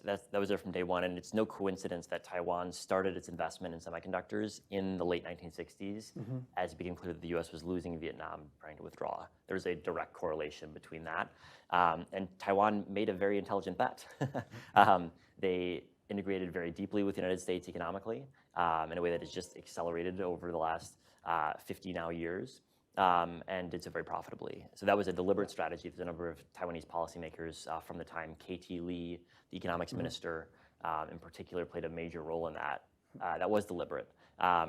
That was there from day one, and it's no coincidence that Taiwan started its investment in semiconductors in the late 1960s as it became clear that the U.S. was losing Vietnam, trying to withdraw. There's a direct correlation between that. And Taiwan made a very intelligent bet. They integrated very deeply with the United States economically in a way that has just accelerated over the last 50 now years. And did so very profitably. So that was a deliberate strategy. There's a number of Taiwanese policymakers from the time. K.T. Lee, the economics minister, in particular, played a major role in that. That was deliberate. Now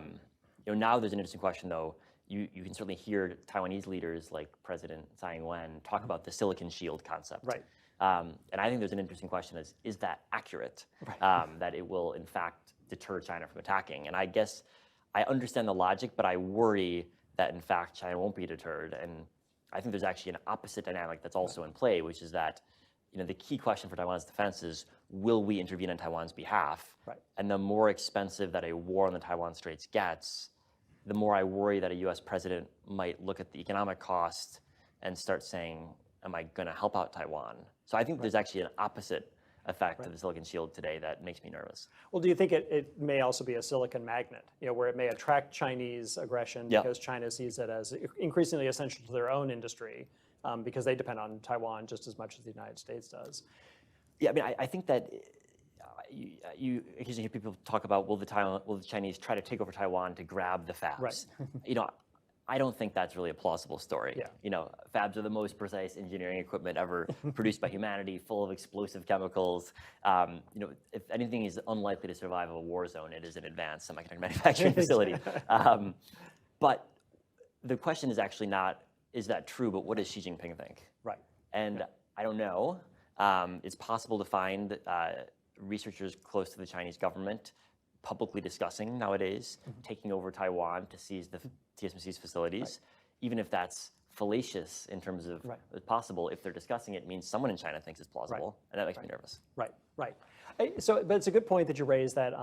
there's an interesting question, though. You can certainly hear Taiwanese leaders like President Tsai Ing-wen talk about the silicon shield concept. Right. And I think there's an interesting question: is that accurate? Right. That it will, in fact, deter China from attacking? And I guess I understand the logic, but I worry that in fact China won't be deterred. And I think there's actually an opposite dynamic that's also in play, which is that the key question for Taiwan's defense is, will we intervene on Taiwan's behalf? Right. And the more expensive that a war on the Taiwan Straits gets, the more I worry that a US president might look at the economic cost and start saying, am I going to help out Taiwan? So I think there's actually an opposite effect to the silicon shield today that makes me nervous. Well, do you think it may also be a silicon magnet, where it may attract Chinese aggression because China sees it as increasingly essential to their own industry because they depend on Taiwan just as much as the United States does? Yeah, I mean, I think that you occasionally hear people talk about will the Chinese try to take over Taiwan to grab the fabs? Right. I don't think that's really a plausible story. Yeah. Fabs are the most precise engineering equipment ever produced by humanity, full of explosive chemicals. If anything is unlikely to survive a war zone, it is an advanced semiconductor manufacturing facility. But the question is actually not, is that true, but what does Xi Jinping think? Right. And I don't know. It's possible to find researchers close to the Chinese government publicly discussing nowadays taking over Taiwan to seize the TSMC's facilities, even if that's fallacious in terms of it's possible. If they're discussing it, it means someone in China thinks it's plausible, and that makes me nervous. Right. But it's a good point that you raised that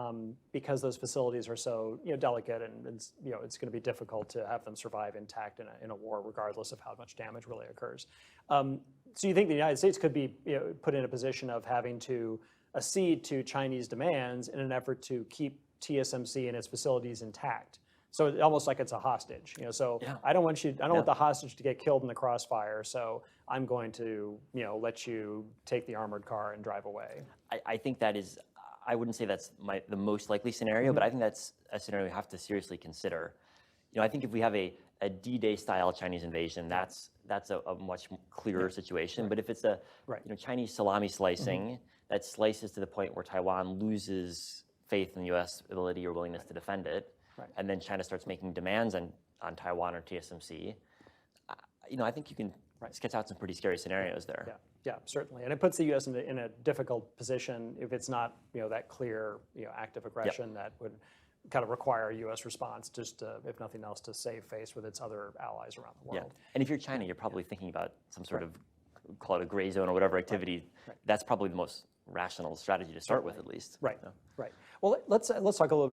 because those facilities are so delicate and it's going to be difficult to have them survive intact in a war, regardless of how much damage really occurs. So you think the United States could be put in a position of having to accede to Chinese demands in an effort to keep TSMC and its facilities intact? So it's almost like it's a hostage, I don't want the hostage to get killed in the crossfire. So I'm going to, let you take the armored car and drive away. I think that is, I wouldn't say that's the most likely scenario, but I think that's a scenario we have to seriously consider. I think if we have a D-Day style Chinese invasion, that's a much clearer situation. But if it's a Chinese salami slicing that slices to the point where Taiwan loses faith in the U.S. ability or willingness to defend it, and then China starts making demands on Taiwan or TSMC, I think you can sketch out some pretty scary scenarios there. Yeah, certainly. And it puts the U.S. in a difficult position if it's not that clear active aggression that would kind of require a U.S. response, just if nothing else, to save face with its other allies around the world. Yeah. And if you're China, you're probably thinking about some sort of, call it a gray zone or whatever activity. That's probably the most rational strategy to start with, at least. Right. Well, let's talk a little